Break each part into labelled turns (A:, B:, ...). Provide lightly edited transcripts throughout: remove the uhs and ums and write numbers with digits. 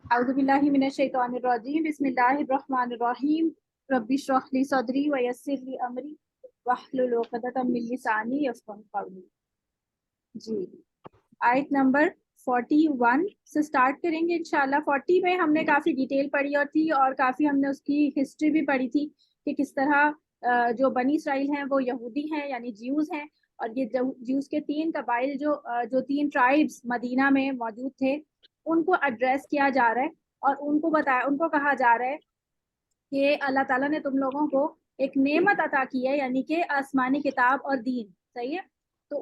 A: औज़ुबिल्लाहि मिनश्शैतानिर्रजीम बिस्मिल्लाहिर्रहमानिर्रहीम रब्बि इश्रह ली सदरी व यस्सिर ली अमरी वहलुल उक़दतम मिन लिसानी यफ़क़हू क़ौली। जी, आयत नंबर 41 से स्टार्ट करेंगे इंशाल्लाह। 40 में हमने काफ़ी डिटेल पढ़ी और थी और काफ़ी हमने उसकी हिस्ट्री भी पढ़ी थी कि किस तरह जो बनी इसराइल हैं वो यहूदी हैं यानी ज्यूज़ हैं, और ये ज्यूज़ के 3 कबाइल जो 3 ट्राइब्स मदीना में मौजूद थे उनको एड्रेस किया जा रहा है और उनको कहा जा रहा है कि अल्लाह ताला ने तुम लोगों को एक नेमत अता की है, यानी कि आसमानी किताब और दीन। सही है, तो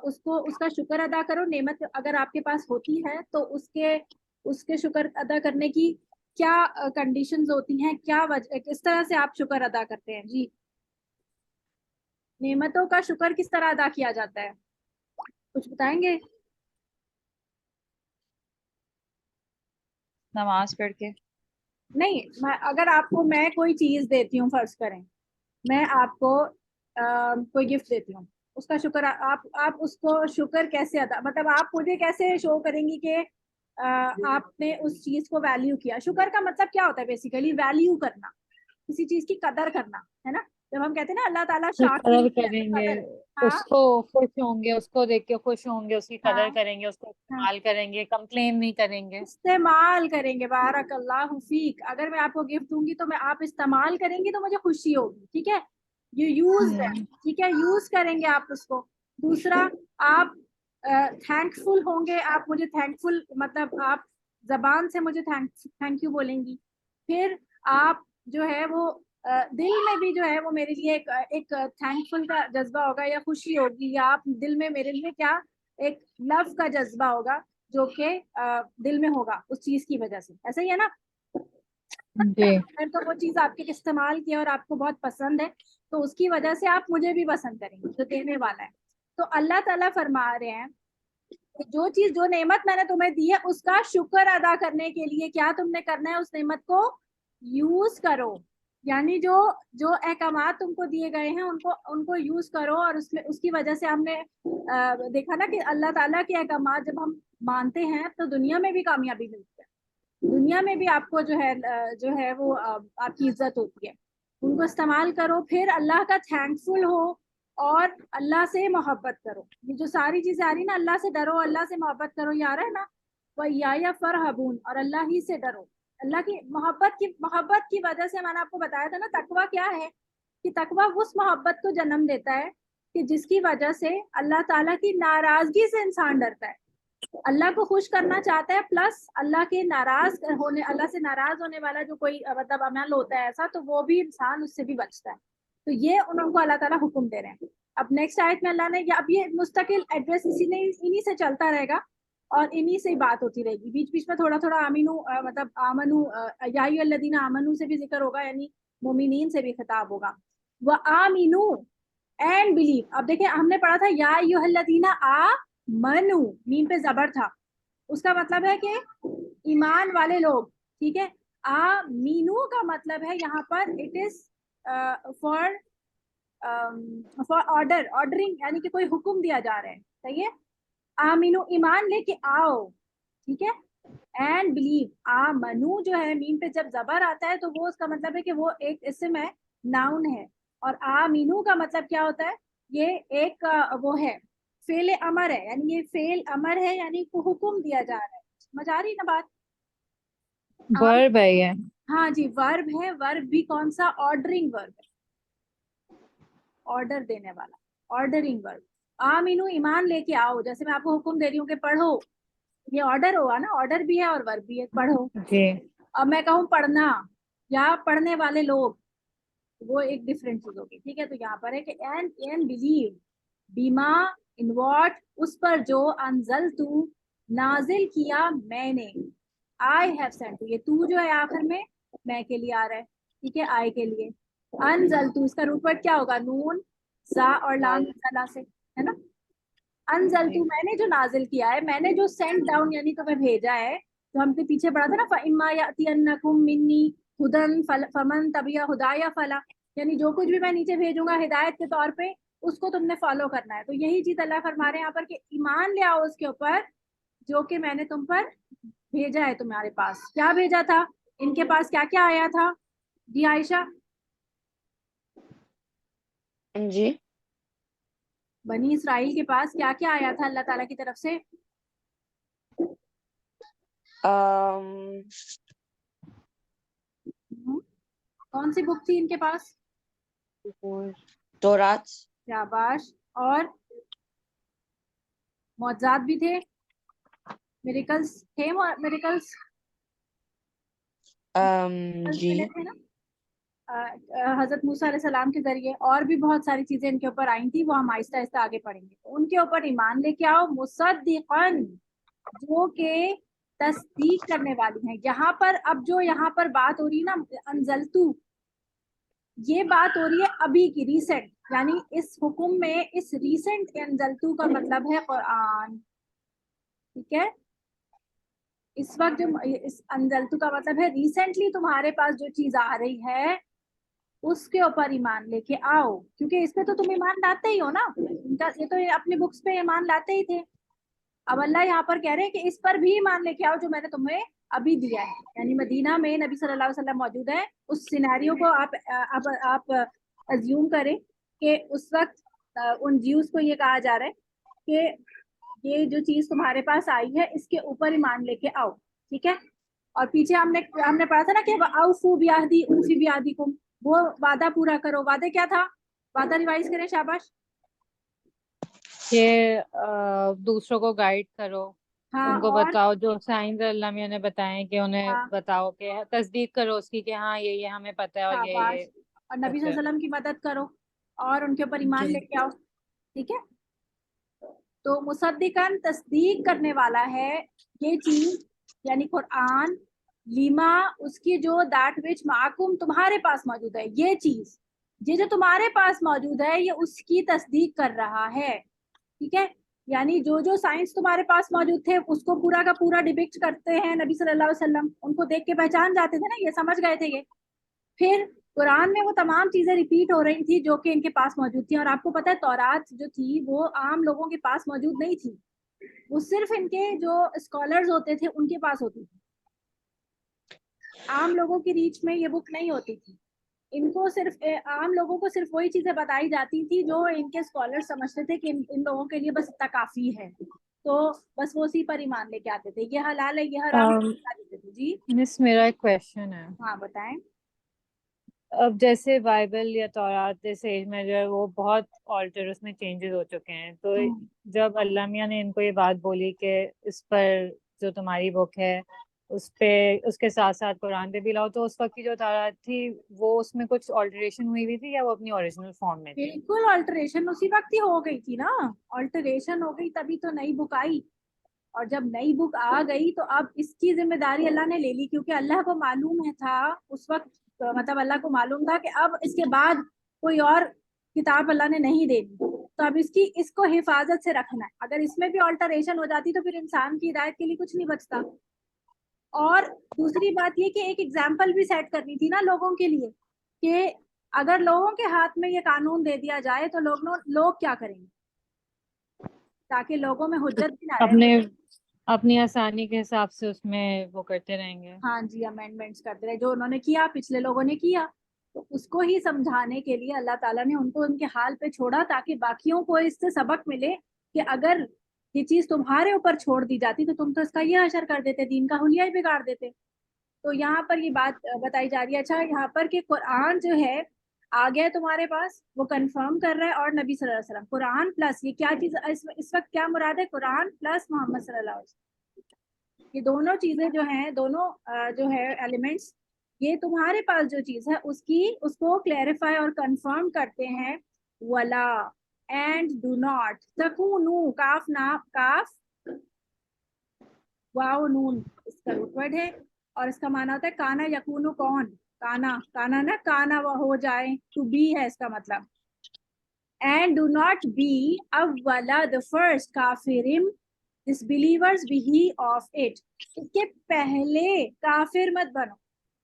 A: उसको उसका शुक्र अदा करो। नेमत अगर आपके पास होती है तो उसके उसके शुक्र अदा करने की क्या कंडीशंस होती हैं, क्या वजह, किस तरह से आप शुक्र अदा करते हैं? जी, नेमतों का शुक्र किस तरह अदा किया जाता है, कुछ बताएंगे?
B: नमाज पढ़ के।
A: नहीं, अगर आपको मैं कोई चीज देती हूँ, फर्ज करें मैं आपको कोई गिफ्ट देती हूँ, उसका शुक्र आप उसको शुक्र कैसे अदा, मतलब आप मुझे कैसे शो करेंगी कि आपने उस चीज को वैल्यू किया? शुक्र का मतलब क्या होता है? बेसिकली वैल्यू करना, किसी चीज की कदर करना, है ना? जब हम कहते हैं ना अल्लाह ताला
B: फिर
A: शाकिर
B: कदर
A: है तो
B: करेंगे,
A: कदर। हाँ
B: उसको खुश होंगे, उसको देख के खुश होंगे, उसकी कदर
A: हाँ
B: करेंगे, उसको
A: हाँ,
B: इस्तेमाल करेंगे, कंप्लेन नहीं करेंगे।
A: इस्तेमाल करेंगे। बारकल्लाहु फीक। अगर मैं आपको गिफ्ट दूंगी तो मैं आप इस्तेमाल करेंगी तो मुझे खुशी होगी, ठीक है? यू यूज है,
B: हम्म।
A: ठीक है, यूज करेंगे आप उसको। दूसरा, आप थैंकफुल होंगे, आप मुझे थैंकफुल मतलब आप जबान से मुझे थैंक यू बोलेंगी। फिर आप जो है वो दिल में भी जो है वो मेरे लिए एक थैंकफुल का जज्बा होगा या खुशी होगी, या आप दिल में मेरे लिए क्या, एक लव का जज्बा होगा जो कि दिल में होगा उस चीज की वजह से। ऐसा ही है ना?
B: जी।
A: अगर तो वो चीज आपके इस्तेमाल की है और आपको बहुत पसंद है तो उसकी वजह से आप मुझे भी पसंद करेंगे जो देने वाला है। तो अल्लाह ताला फरमा रहे हैं कि जो चीज, जो नेमत मैंने तुम्हें दी है उसका शुक्र अदा करने के लिए क्या तुमने करना है? उस नेमत को यूज करो, यानी जो जो अहकामात तुमको दिए गए हैं उनको उनको यूज करो। और उसमें उसकी वजह से हमने देखा ना कि अल्लाह ताला के अहकामात जब हम मानते हैं तो दुनिया में भी कामयाबी मिलती है, दुनिया में भी आपको जो है वो आपकी इज्जत होती है। उनको इस्तेमाल करो, फिर अल्लाह का थैंकफुल हो और अल्लाह से मोहब्बत करो। ये जो सारी चीजें आ रही ना, अल्लाह से डरो, अल्लाह से मोहब्बत करो, ये आ रहा है ना, वह या फरहबून, और अल्लाह ही से डरो। अल्लाह की मोहब्बत की वजह से मैंने आपको बताया था ना तकवा क्या है, कि तकवा उस मोहब्बत को जन्म देता है कि जिसकी वजह से अल्लाह ताला की नाराजगी से इंसान डरता है, अल्लाह को खुश करना चाहता है, प्लस अल्लाह से नाराज होने वाला जो कोई मतलब अमल होता है ऐसा, तो वो भी इंसान उससे भी बचता है। तो ये उनको अल्लाह ताला हुक्म दे रहे हैं। अब नेक्स्ट आयत में अल्लाह ने, अब ये मुस्तकिल एड्रेस इन्हीं से चलता रहेगा और इन्हीं से ही बात होती रहेगी। बीच बीच में थोड़ा थोड़ा आमीनू मतलब आमनू या अय्युहल्लज़ीना आमनू से भी जिक्र होगा, यानी मोमिनीन से भी खिताब होगा। व आमीनू एंड बिलीव। अब देखिए हमने पढ़ा था या अय्युहल्लज़ीना आ मनु, मीम पे जबर था, उसका मतलब है कि ईमान वाले लोग, ठीक है? आ मीनू का मतलब है यहाँ पर it is for for ordering, यानी कि कोई हुक्म दिया जा रहा है। सही है, आमीनू ईमान लेके आओ, ठीक है? एंड बिलीव, आ मनु जो है मीम पे जब जबर आता है तो वो उसका मतलब है कि वो एक इसम है, नाउन है। और आ मीनू का मतलब क्या होता है? ये एक वो है, फेल अमर है, यानी ये फेल अमर है, यानी को हुक्म दिया जा रहा है। समझ आ रही ना बात? आप,
B: वर्ब है ये।
A: हाँ जी, वर्ब है। वर्ब भी कौन सा? ऑर्डरिंग वर्ब है, ऑर्डर देने वाला, ऑर्डरिंग वर्ब। आमीनू ईमान लेके आओ, जैसे मैं आपको हुक्म दे रही हूँ कि पढ़ो, ये ऑर्डर होगा ना, ऑर्डर भी है और वर्ब भी है, पढ़ो।
B: जी।
A: अब मैं कहूँ पढ़ना या पढ़ने वाले लोग, वो एक डिफरेंट चीज होगी, ठीक है? तो यहाँ पर है कि एन बिलीव बीमा इन वॉट, उस पर जो अनजल तू नाजिल किया मैंने, आई हैव सेंट टू, ये तू जो है आखिर में मैं के लिए आ रहा है, ठीक है, आई के लिए। अनजल तू, इसका रूट वर्ड क्या होगा? नून जा और लाम सला से, है ना? अनजल
B: जी।
A: तू, मैंने जो नाजिल किया है, मैंने जो सेंड डाउन यानी तुम्हें भेजा है। तो हमने पीछे पढ़ा था ना, फइम्मा यातियन्नकुम मिन्नी हुदन फमन तबिया हुदाया फला, यानी जो कुछ भी मैं नीचे भेजूंगा हिदायत के तौर पे उसको तुमने फॉलो करना है। तो यही चीज अल्लाह फरमा रहे हैं यहाँ पर कि ईमान ले आओ उसके ऊपर, जो कि मैंने तुम पर भेजा है तुम्हारे पास। क्या भेजा था? इनके पास क्या क्या आया था? जी आयशा।
C: जी।
A: बनी इसराइल के पास क्या क्या आया था अल्लाह ताला की तरफ से?
C: अम,
A: कौन सी बुक थी इनके पास?
C: तौरात।
A: शाबाश। और मौजूद भी थे, मिरेकल्स थे, मिरेकल्स
C: जी।
A: मिले थे ना हजरत मूसा अलैहि सलाम के जरिए। और भी बहुत सारी चीजें इनके ऊपर आई थी, वो हम आहिस्ता आहिस्ता आगे पढ़ेंगे। तो उनके ऊपर ईमान लेके आओ, मुसद्दिक़न, जो के तस्दीक करने वाली है। यहाँ पर अब जो यहाँ पर बात हो रही है ना, अनजलतू, ये बात हो रही है अभी की, रिसेंट, यानी इस हुक्म में इस रिसेंट अनजलतू का मतलब है कुरान। ठीक है, इस वक्त जो इस अनजलतू का मतलब है रिसेंटली तुम्हारे पास जो चीज आ रही है उसके ऊपर ईमान लेके आओ, क्योंकि इस पे तो तुम ईमान लाते ही हो ना। इनका ये तो ये अपनी बुक्स पे ईमान लाते ही थे। अब अल्लाह यहाँ पर कह रहे हैं कि इस पर भी ईमान लेके आओ जो मैंने तुम्हें अभी दिया है। यानी मदीना में नबी सल्लल्लाहु अलैहि वसल्लम मौजूद है। उस सिनेरियो को आप अज्यूम करें कि उस वक्त उन ज्यूज को ये कहा जा रहा है कि ये जो चीज तुम्हारे पास आई है इसके ऊपर ईमान लेके आओ। ठीक है। और पीछे हमने हमने पढ़ा था ना कि औफू बियाहदी उनफी बियाहदीकुम, वो वादा पूरा करो। वादे क्या था? वादा रिवाइज करें, शाबाश।
B: कि दूसरों को गाइड करो,
A: हाँ
B: उनको
A: और
B: बताओ जो साइंस अल्लाह मियां ने बताए कि उन्हें
A: हाँ,
B: बताओ, कि तस्दीक करो उसकी कि हाँ ये हमें पता है और ये
A: शाबाश। और नबी
B: सच
A: सल्लल्लाहु
B: है।
A: अलैहि वसल्लम की मदद करो और उनके ऊपर ईमान
C: जी।
A: लेके आओ। ठीक है। तो मुसद्दिकन, तस्दीक करने वाला है ये चीज, यानी कुरान, लीमा, उसकी जो दैट विच माकुम, तुम्हारे पास मौजूद है ये चीज, ये जो तुम्हारे पास मौजूद है ये उसकी तस्दीक कर रहा है। ठीक है। यानी जो जो साइंस तुम्हारे पास मौजूद थे उसको पूरा का पूरा डिपिक्ट करते हैं नबी सल्लल्लाहु अलैहि वसल्लम, उनको देख के पहचान जाते थे ना, ये समझ गए थे ये। फिर कुरान में वो तमाम चीजें रिपीट हो रही थी जो कि इनके पास मौजूद थी। और आपको पता है तौरात जो थी वो आम लोगों के पास मौजूद नहीं थी, वो सिर्फ इनके जो स्कॉलर्स होते थे उनके पास होती थी। आम लोगों की रीच में ये बुक नहीं होती थी। इनको सिर्फ आम लोगों को सिर्फ वही चीजें बताई जाती थी जो इनके स्कॉलर समझते थे कि इन लोगों के लिए बस इतना काफी है। तो बस वो उसी पर ईमान लेके आते थे, ये हलाल है ये हराम है बता देते थे। जी
B: मिस, मेरा एक क्वेश्चन है।
A: हाँ बताएं।
B: अब जैसे बाइबल या तौरात इस एज में जो है वो बहुत ऑल्टर, उसमें चेंजेस हो चुके हैं, तो
A: हम्म,
B: जब अल्लाह मियां ने इनको ये बात बोली कि इस पर जो तुम्हारी बुक है उस पे उसके साथ साथ कुरान पे भी लाओ, तो उस वक्त की जो तौरात थी वो उसमें कुछ ऑल्टरेशन हुई हुई थी या वो अपनी ओरिजिनल फॉर्म में थी?
A: बिल्कुल अल्टरेशन उसी वक्त ही हो गई थी ना। अल्टरेशन हो गई तभी तो नई बुक आई। और जब नई बुक आ गई तो अब इसकी जिम्मेदारी अल्लाह ने ले ली, क्योंकि अल्लाह को मालूम है था उस वक्त, मतलब अल्लाह को मालूम था कि अब इसके बाद कोई और किताब अल्लाह ने नहीं देनी। तो अब इसको हिफाजत से रखना है। अगर इसमें भी ऑल्टरेशन हो जाती तो फिर इंसान की हिदायत के लिए कुछ नहीं बचता। और दूसरी बात ये कि एक एग्जाम्पल भी सेट करनी थी ना लोगों के लिए, कि अगर लोगों के हाथ में ये कानून दे दिया जाए तो लोग क्या करेंगे, ताकि लोगों में हुज्जत भी ना रहे।
B: अपने अपनी आसानी के हिसाब से उसमें वो करते रहेंगे।
A: हाँ जी, अमेंडमेंट्स करते रहे जो उन्होंने किया, पिछले लोगों ने किया। तो उसको ही समझाने के लिए अल्लाह ताला ने उनको उनके हाल पे छोड़ा, ताकि बाकियों को इससे सबक मिले कि अगर ये चीज तुम्हारे ऊपर छोड़ दी जाती तो तुम तो इसका ये असर कर देते, दीन का हुलिया ही बिगाड़ देते। तो यहाँ पर ये बात बताई जा रही है। अच्छा, यहाँ पर कि कुरान जो है आ गया है तुम्हारे पास, वो कंफर्म कर रहा है। और नबी सल्लल्लाहु अलैहि वसल्लम, कुरान प्लस ये क्या चीज इस वक्त क्या मुराद है? कुरान प्लस मोहम्मद सल्लल्लाहु अलैहि वसल्लम, ये दोनों चीजें जो हैं, दोनों जो है एलिमेंट्स, ये तुम्हारे पास जो चीज है उसको क्लैरिफाई और कंफर्म करते हैं। वला, एंड डू नॉट, तकूनू, काफ ना काफ वाओ नून, इसका रूट वर्ड है। और इसका माना होता है काना यकूनु, कौन? काना, काना ना काना वह हो जाए, टू बी है इसका मतलब। एंड डू नॉट बी अव्वला, द फर्स्ट, काफिरिम, डिसबिलीवर्स बिही ऑफ इट, इसके पहले काफिर मत बनो।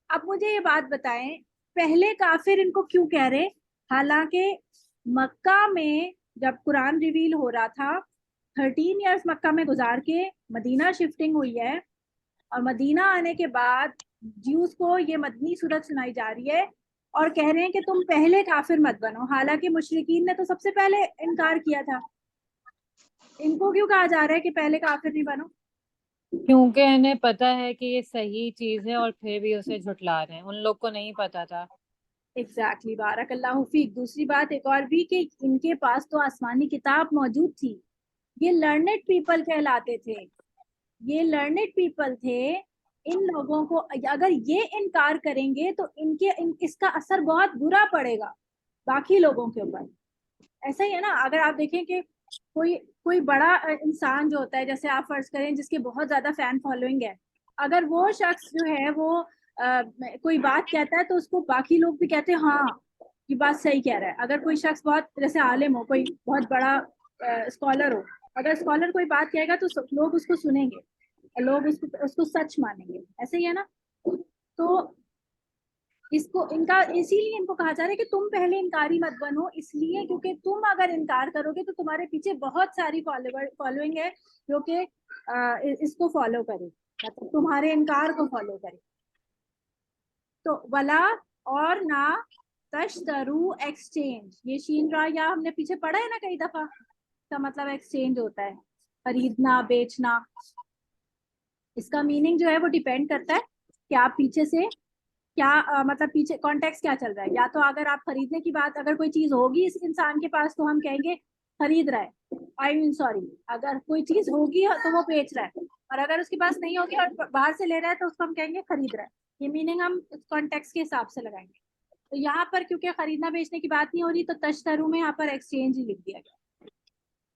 A: अब मुझे ये बात बताएं, पहले काफिर इनको क्यों कह रहे? हालांकि मक्का में जब कुरान रिवील हो रहा था 13 ईयर्स मक्का में गुजार के मदीना शिफ्टिंग हुई है, और मदीना आने के बाद ज्यूस को ये मदनी सूरत सुनाई जा रही है और कह रहे हैं कि तुम पहले काफिर मत बनो, हालांकि मुशरिकीन ने तो सबसे पहले इनकार किया था। इनको क्यों कहा जा रहा है कि पहले काफिर नहीं बनो?
B: क्योंकि इन्हें पता है कि ये सही चीज है और फिर भी उसे झुठला रहे हैं, उन लोग को नहीं पता था।
A: एग्जैक्टली, बारकल्लाहु फीक। दूसरी बात एक और भी कि इनके पास तो आसमानी किताब मौजूद थी, ये लर्नेड पीपल कहलाते थे, ये लर्नेड पीपल थे। इन लोगों को अगर ये इनकार करेंगे तो इसका असर बहुत बुरा पड़ेगा बाकी लोगों के ऊपर। ऐसा ही है ना, अगर आप देखें कि कोई कोई बड़ा इंसान जो होता है, जैसे आप फर्ज करें जिसके बहुत ज्यादा फैन फॉलोइंग है, अगर वो शख्स जो है वो कोई बात कहता है तो उसको बाकी लोग भी कहते हैं हाँ ये बात सही कह रहा है। अगर कोई शख्स बहुत जैसे आलिम हो, कोई बहुत बड़ा स्कॉलर हो, अगर स्कॉलर कोई बात कहेगा तो लोग उसको सुनेंगे, लोग उसको उसको सच मानेंगे। ऐसे ही है ना। तो इसको इनका इसीलिए इनको कहा जा रहा है कि तुम पहले इनकारी मत बनो, इसलिए क्योंकि तुम अगर इनकार करोगे तो तुम्हारे पीछे बहुत सारी फॉलोइंग है जो कि इसको फॉलो करे, मतलब तुम्हारे इनकार को फॉलो करे। तो वला और ना तश्तरू एक्सचेंज, ये शीन रा या हमने पीछे पढ़ा है ना कई दफा, इसका मतलब एक्सचेंज होता है, खरीदना बेचना। इसका मीनिंग जो है वो डिपेंड करता है कि आप पीछे से क्या मतलब पीछे कॉन्टेक्स्ट क्या चल रहा है। या तो अगर आप खरीदने की बात, अगर कोई चीज होगी इस इंसान के पास तो हम कहेंगे खरीद रहा है, आई मीन सॉरी, अगर कोई चीज होगी तो वो बेच रहा है, और अगर उसके पास नहीं होगी और बाहर से ले रहा है तो उसको हम कहेंगे खरीद रहा है। ये मीनिंग हम कॉन्टेक्स्ट के हिसाब से लगाएंगे। तो यहाँ पर क्योंकि खरीदना बेचने की बात नहीं हो रही तो तश्तरू में यहाँ पर एक्सचेंज ही लिख दिया गया।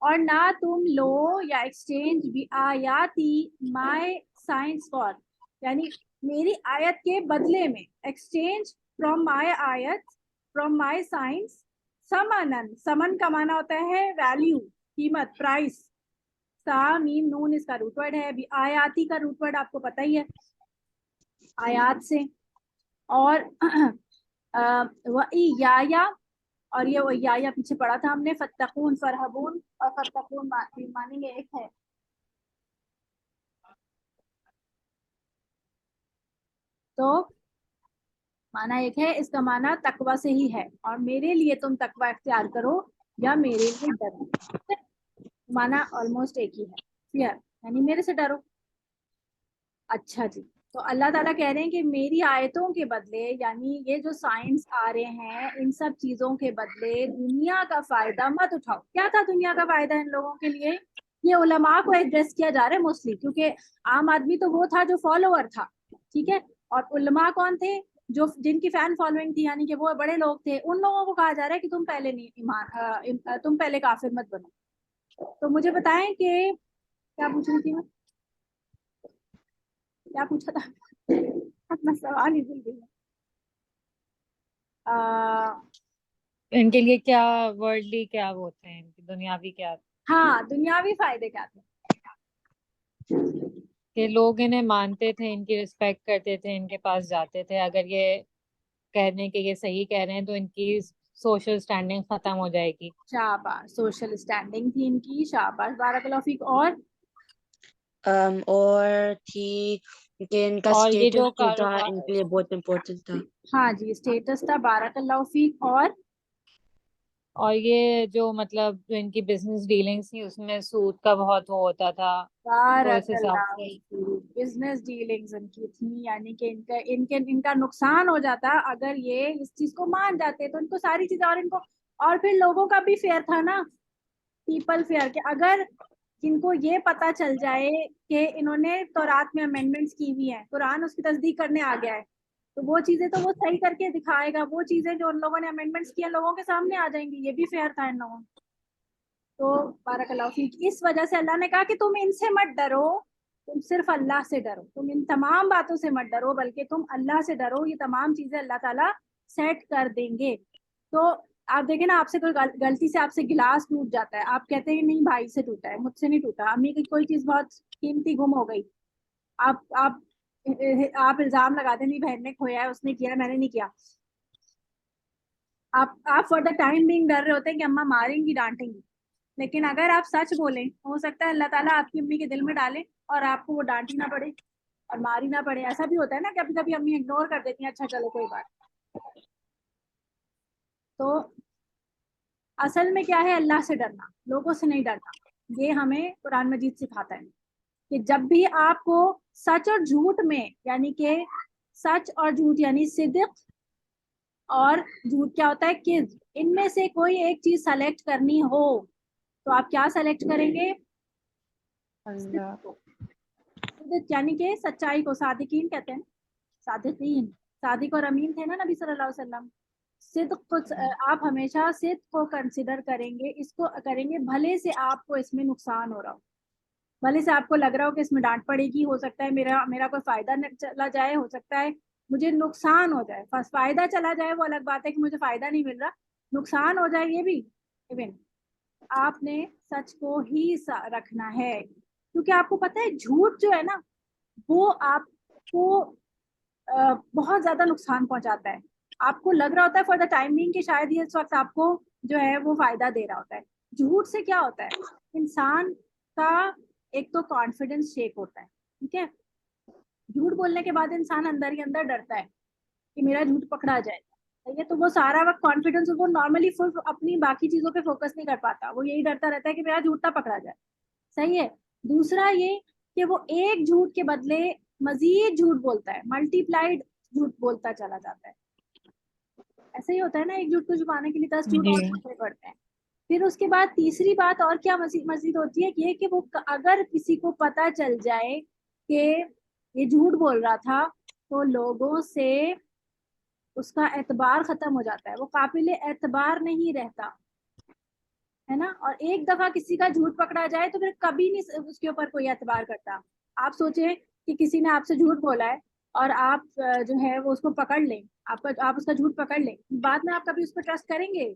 A: और ना तुम लो या एक्सचेंज भी आयाती माय साइंस फॉर, यानी मेरी आयत के बदले में, एक्सचेंज फ्रॉम माय आयत, फ्रॉम माय साइंस, समनन, समन का माना होता है वैल्यू, कीमत, प्राइस। सा मीम नून इसका रूट वर्ड है, अभी आयाती का रूट वर्ड आपको पता ही है, आयात से। और या और ये वो या पीछे पढ़ा था हमने, फत्तकून फरहबून, और फत्तकून मानेंगे एक है। तो माना एक है, इसका माना तकवा से ही है, और मेरे लिए तुम तकवा इख्तियार करो या मेरे लिए डरो, माना ऑलमोस्ट एक ही है, क्लियर, यानी मेरे से डरो। अच्छा जी, तो अल्लाह ताला कह रहे हैं कि मेरी आयतों के बदले, यानी ये जो साइंस आ रहे हैं इन सब चीजों के बदले दुनिया का फायदा मत उठाओ। क्या था दुनिया का फायदा इन लोगों के लिए? ये उलमा को एड्रेस किया जा रहा है मोस्टली, क्योंकि आम आदमी तो वो था जो फॉलोअर था, ठीक है, और उलमा कौन थे? जो जिनकी फैन फॉलोइंग थी, यानी कि वो बड़े लोग थे, उन लोगों को कहा जा रहा है कि तुम पहले नहीं तुम पहले काफिर मत बनो। तो मुझे बताएं कि क्या पूछ रही थी मैं, क्या पूछा था? अपना सवाल ही भूल गई।
B: इनके लिए क्या वर्ल्डली क्या वो होते हैं, इनके दुनियावी क्या,
A: हाँ, दुनियावी फायदे क्या थे?
B: कि लोग इन्हें मानते थे, इनकी रिस्पेक्ट करते थे, इनके पास जाते थे। अगर ये कहने के ये सही कह रहे हैं तो इनकी सोशल स्टैंडिंग खत्म हो जाएगी।
A: शाबाश, सोशल स्टैंडिंग थी इनकी, शाबाश बारकल्लाहु फीक।
C: और थी कि इनका
B: और ये
C: स्टेटस
B: जो
C: जो था
B: कारोबार,
C: इनके लिए बहुत इम्पोर्टेंट था।
A: हाँ जी, स्टेटस था, बारकल्लाहु फीक।
B: और ये जो मतलब जो इनकी बिजनेस डीलिंग्स थी उसमें सूद का बहुत वो होता था, तो इस हिसाब
A: बारकल्लाहु
B: से।
A: फीक, बिजनेस डीलिंग्स इनकी थी, यानी कि इनका नुकसान हो जाता अगर ये इस चीज को मान जाते, तो इनको सारी चीजें, और इनको, और फिर लोगों का भी फेयर था ना, पीपल फेयर के। अगर जिनको ये पता चल जाए कि इन्होंने तौरात में अमेंडमेंट्स की हुई है, कुरान उसकी तस्दीक करने आ गया है, तो वो चीजें तो वो सही करके दिखाएगा, वो चीजें जो उन लोगों ने अमेंडमेंट्स किए लोगों के सामने आ जाएंगी, ये भी फेयर था इन लोगों को। तो बारकल्लाहु फीक, इस वजह से अल्लाह ने कहा कि तुम इनसे मत डरो, तुम सिर्फ अल्लाह से डरो, तुम इन तमाम बातों से मत डरो, बल्कि तुम अल्लाह से डरो, ये तमाम चीजें अल्लाह ताला सेट कर देंगे। तो आप देखें ना, आपसे कोई गलती से आपसे गिलास टूट जाता है, आप कहते हैं नहीं भाई से टूटा है, मुझसे नहीं टूटा, अम्मी की कोई चीज बहुत कीमती गुम हो गई, आप आप इल्जाम लगाते नहीं बहन ने खोया है, उसने किया, मैंने नहीं किया। आप फॉर द टाइम बिंग डर रहे होते हैं कि अम्मा मारेंगी डांटेंगी, लेकिन अगर आप सच बोलें, हो सकता है अल्लाह ताला आपकी अम्मी के दिल में डाले और आपको वो डांट ही ना पड़े और मार ही ना पड़े। ऐसा भी होता है ना, कभी कभी अम्मी इग्नोर कर देती हैं, अच्छा चलो कोई बात। तो असल में क्या है, अल्लाह से डरना, लोगों से नहीं डरना। ये हमें कुरान मजीद सिखाता है कि जब भी आपको सच और झूठ में, यानी कि सच और झूठ यानी सिद्क और झूठ क्या होता है किज़्ब, इनमें से कोई एक चीज सेलेक्ट करनी हो तो आप क्या सेलेक्ट करेंगे?
B: अल्लाह।
A: सिद्क यानी कि सच्चाई को, सादिकीन कहते हैं, सादिकीन, सादिक और अमीन थे ना नबी सल्लल्लाहु अलैहि वसल्लम। सिद्क को आप हमेशा सिद्क को कंसिडर करेंगे, इसको करेंगे भले से आपको इसमें नुकसान हो रहा हो, भले से आपको लग रहा हो कि इसमें डांट पड़ेगी, हो सकता है मेरा मेरा कोई फायदा न चला जाए, हो सकता है मुझे नुकसान हो जाए। फर्स्ट फायदा चला जाए वो अलग बात है कि मुझे फायदा नहीं मिल रहा, नुकसान हो जाए ये भी। इवन आपने सच को ही रखना है, क्योंकि आपको पता है झूठ जो है ना वो आपको बहुत ज्यादा नुकसान पहुंचाता है। आपको लग रहा होता है फॉर द टाइमिंग कि शायद ये इस वक्त आपको जो है वो फायदा दे रहा होता है। झूठ से क्या होता है, इंसान का एक तो कॉन्फिडेंस शेक होता है, ठीक है। झूठ बोलने के बाद इंसान अंदर ही अंदर डरता है कि मेरा झूठ पकड़ा जाएगा, ठीक है। तो वो सारा वक्त कॉन्फिडेंस, वो नॉर्मली फुल अपनी बाकी चीजों पे फोकस नहीं कर पाता, वो यही डरता रहता है कि मेरा झूठ ना पकड़ा जाए, सही है। दूसरा ये कि वो एक झूठ के बदले मजीद झूठ बोलता है, मल्टीप्लाइड झूठ बोलता चला जाता है। ऐसा ही होता है ना, एक झूठ को छुपाने के लिए 10 झूठ
B: जी।
A: और बोलने पड़ते हैं। फिर उसके बाद तीसरी बात और क्या मजीद मजीद होती है कि वो अगर किसी को पता चल जाए कि ये झूठ बोल रहा था तो लोगों से उसका एतबार खत्म हो जाता है, वो काबिले एतबार नहीं रहता, है ना। और एक दफा किसी का झूठ पकड़ा जाए तो फिर कभी नहीं उसके ऊपर कोई एतबार करता। आप सोचे कि किसी ने आपसे झूठ बोला है और आप जो है वो उसको पकड़ लें, आप उसका झूठ पकड़ लें, बाद में आप कभी उस पर ट्रस्ट करेंगे?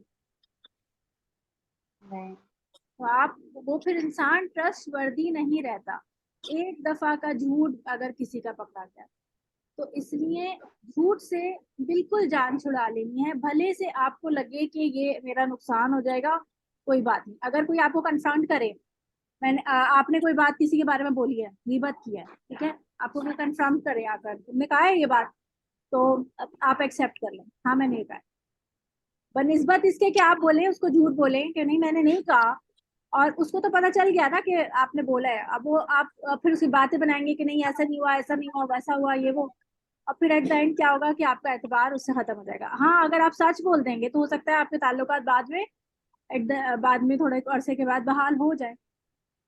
B: नहीं।
A: तो आप, वो फिर इंसान ट्रस्ट वर्दी नहीं रहता, एक दफा का झूठ अगर किसी का पकड़ा जाए। तो इसलिए झूठ से बिल्कुल जान छुड़ा लेनी है, भले से आपको लगे कि ये मेरा नुकसान हो जाएगा, कोई बात नहीं। अगर कोई आपको कंफ्रंट करे, आपने कोई बात किसी के बारे में बोली है, गीबत की है, ठीक है, आपको कोई कंफ्रंट करे आकर, तुमने कहा है ये बात, तो आप एक्सेप्ट कर लें, हाँ मैंने ये कहा है। बनिस्बत इसके कि आप बोले, उसको झूठ बोले कि नहीं मैंने नहीं कहा, और उसको तो पता चल गया ना कि आपने बोला है, अब वो आप फिर उसकी बातें बनाएंगे कि नहीं ऐसा नहीं हुआ, ऐसा नहीं हुआ, वैसा हुआ, ये वो। और फिर एट द एंड क्या होगा कि आपका एतबार उससे खत्म हो जाएगा। हाँ, अगर आप सच बोल देंगे तो हो सकता है आपके ताल्लुकात बाद में बाद में थोड़े अरसे के बाद बहाल हो जाए,